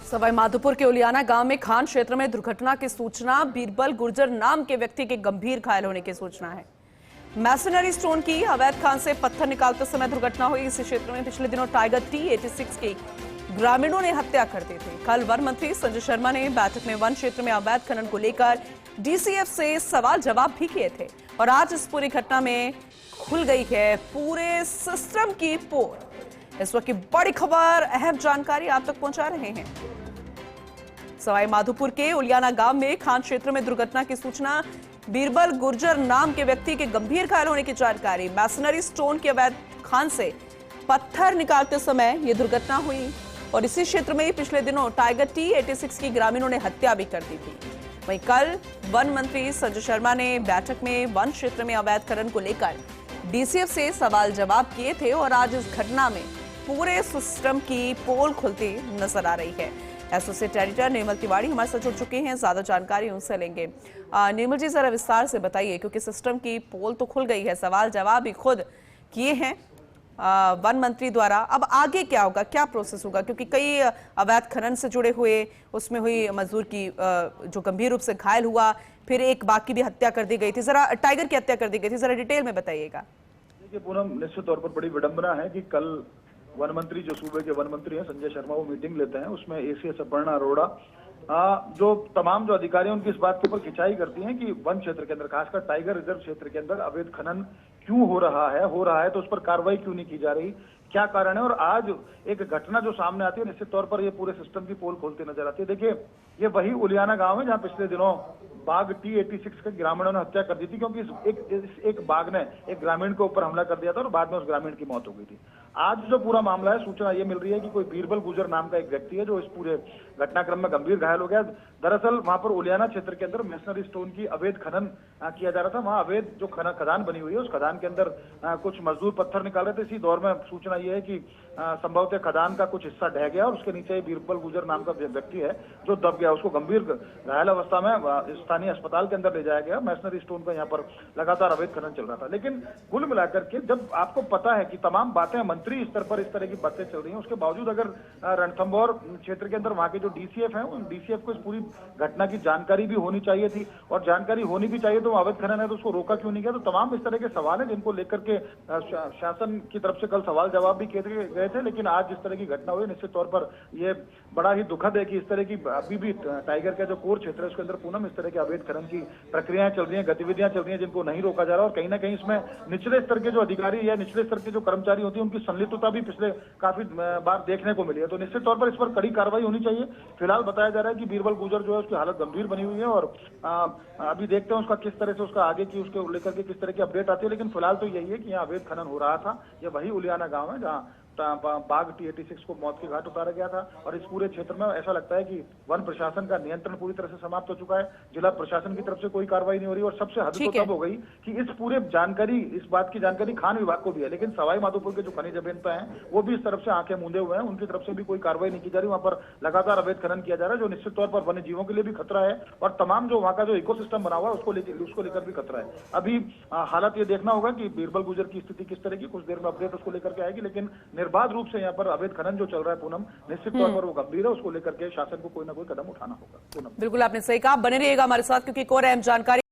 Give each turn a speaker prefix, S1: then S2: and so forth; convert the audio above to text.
S1: सवाई माधोपुर के उलियाना गांव में खान क्षेत्र में दुर्घटना की सूचना। बीरबल गुर्जर नाम के व्यक्ति के गंभीर घायल होने की सूचना है। मैसनरी स्टोन की अवैध खान से पत्थर निकालते समय दुर्घटना हुई। इस क्षेत्र में पिछले दिनों टाइगर T86 की ग्रामीणों ने हत्या कर दी थी। कल वन मंत्री संजय शर्मा ने बैठक में वन क्षेत्र में अवैध खनन को लेकर DCF से सवाल जवाब भी किए थे और आज इस पूरी घटना में खुल गई है पूरे सिस्टम की पोल। इस वक्त की बड़ी खबर, अहम जानकारी आप तक पहुंचा रहे हैं। सवाई माधोपुर के उलियाना गांव में खान क्षेत्र में दुर्घटना की सूचना। बीरबल गुर्जर नाम के व्यक्ति के गंभीर घायल होने की जानकारी। मैसनरी स्टोन के अवैध खान से पत्थर निकालते समय यह दुर्घटना हुई और इसी क्षेत्र में पिछले दिनों टाइगर T86 की ग्रामीणों ने हत्या भी कर दी थी। वहीं कल वन मंत्री संजय शर्मा ने बैठक में वन क्षेत्र में अवैध खनन को लेकर DCF से सवाल जवाब किए थे और आज इस घटना में पूरे सिस्टम की पोल खुलती नजर आ रही है। एसोसिएट एडिटर निर्मल तिवारी हमारे साथ जुड़ चुके हैं, ज्यादा जानकारी उनसे लेंगे। निर्मल जी, जरा विस्तार से बताइए, क्योंकि सिस्टम की पोल तो खुल गई है, सवाल जवाब भी खुद किए हैं वन मंत्री द्वारा। अब आगे क्या होगा, क्या प्रोसेस होगा, क्योंकि कई अवैध खनन से जुड़े हुए उसमें हुई मजदूर की जो गंभीर रूप से घायल हुआ, फिर एक बाकी भी हत्या कर दी गई थी, जरा टाइगर की हत्या कर दी गई थी, जरा डिटेल में बताइएगा।
S2: देखिए पूनम, निश्चित तौर पर बड़ी विडंबना है कि कल वन मंत्री, जो सूबे के वन मंत्री हैं संजय शर्मा, वो मीटिंग लेते हैं। उसमें ACS अपर्णा अरोड़ा जो तमाम जो अधिकारी हैं उनकी इस बात के ऊपर खिंचाई करती हैं कि वन क्षेत्र के अंदर, खासकर टाइगर रिजर्व क्षेत्र के अंदर अवैध खनन क्यों हो रहा है तो उस पर कार्रवाई क्यों नहीं की जा रही, क्या कारण है। और आज एक घटना जो सामने आती है, निश्चित तौर पर ये पूरे सिस्टम की पोल खोलती नजर आती है। देखिए, ये वही उलियाना गांव है जहां पिछले दिनों बाघ T86 के ग्रामीणों ने हत्या कर दी थी, क्योंकि एक बाघ ने एक ग्रामीण के ऊपर हमला कर दिया था और बाद में उस ग्रामीण की मौत हो गई थी। आज जो पूरा मामला है, सूचना ये मिल रही है कि कोई बीरबल गुर्जर नाम का एक व्यक्ति है जो इस पूरे घटनाक्रम में गंभीर घायल हो गया। दरअसल वहां पर उलियाना क्षेत्र के अंदर मैसनरी स्टोन की अवैध खनन किया जा रहा था। वहां अवैध जो खदान बनी हुई है, उस खदान के अंदर कुछ मजदूर पत्थर निकाल रहे थे। इसी दौर में सूचना ये है कि संभवतः खदान का कुछ हिस्सा ढह गया और उसके नीचे बीरबल गुर्जर नाम का व्यक्ति है जो दब गया। उसको गंभीर घायल अवस्था में स्थानीय अस्पताल के अंदर ले जाया गया। मैसनरी स्टोन का यहाँ पर लगातार अवैध खनन चल रहा था। लेकिन कुल मिलाकर के जब आपको पता है कि तमाम बातें मंत्री स्तर पर इस तरह की बातें चल रही हैं, उसके बावजूद अगर रणथंभौर क्षेत्र के अंदर वहां के जो DCF है, उन DCF को इस पूरी घटना की जानकारी भी होनी चाहिए थी और जानकारी होनी भी चाहिए तो अवैध खनन है तो उसको रोका क्यों नहीं गया। तो तमाम इस तरह के सवाल हैं जिनको लेकर के शासन की तरफ से कल सवाल जवाब भी किए गए थे। लेकिन आज जिस तरह की घटना हुई, निश्चित तौर पर यह बड़ा ही दुखद है कि इस तरह की अभी भी टाइगर का जो कोर क्षेत्र है उसके अंदर पूनम इस तरह के अवैध खनन की प्रक्रियाएं चल रही हैं, गतिविधियां चल रही हैं जिनको नहीं रोका जा रहा। और कहीं ना कहीं इसमें निचले स्तर के जो अधिकारी या निचले स्तर के जो कर्मचारी होती है उनकी संलिप्तता भी पिछले काफी बार देखने को मिली है। तो निश्चित तौर पर इस पर कड़ी कार्रवाई होनी चाहिए। फिलहाल बताया जा रहा है कि बीरबल गुर्जर जो है उसकी हालत गंभीर बनी हुई है और अभी देखते हैं उसका किस तरह से उसका आगे की उसके लेकर के किस तरह की अपडेट आती है। लेकिन फिलहाल तो यही है कि यहाँ अवैध खनन हो रहा था। यह वही उलियाना गांव है जहाँ बाघ T86 को मौत के घाट उतारा गया था और इस पूरे क्षेत्र में ऐसा लगता है कि वन प्रशासन का नियंत्रण पूरी तरह से समाप्त हो चुका है। जिला प्रशासन की तरफ से कोई कार्रवाई नहीं हो रही और सबसे हद तो तब हो गई कि इस पूरे जानकारी, इस बात की जानकारी खान विभाग को भी है, लेकिन सवाई माधोपुर के जो खनिज अभियंता हैं वो भी इस तरफ से आंखें मूंदे हुए हैं। उनकी तरफ से भी कोई कार्रवाई नहीं की जा रही। वहां पर लगातार अवैध खनन किया जा रहा है जो निश्चित तौर पर वन्य जीवों के लिए भी खतरा है और तमाम जो वहां का जो इकोसिस्टम बना हुआ है उसको लेकर भी खतरा है। अभी हालत ये देखना होगा कि बीरबल गुर्जर की स्थिति किस तरह की, कुछ देर में अपडेट उसको लेकर के आएगी। लेकिन निर्बाध रूप से यहाँ पर अवैध खनन जो चल रहा है पूनम, निश्चित तौर पर वो गंभीर है। उसको लेकर के शासन को कोई ना कोई कदम उठाना होगा। पूनम,
S1: बिल्कुल आपने सही कहा। बने रहिएगा हमारे साथ, क्योंकि एक और अहम जानकारी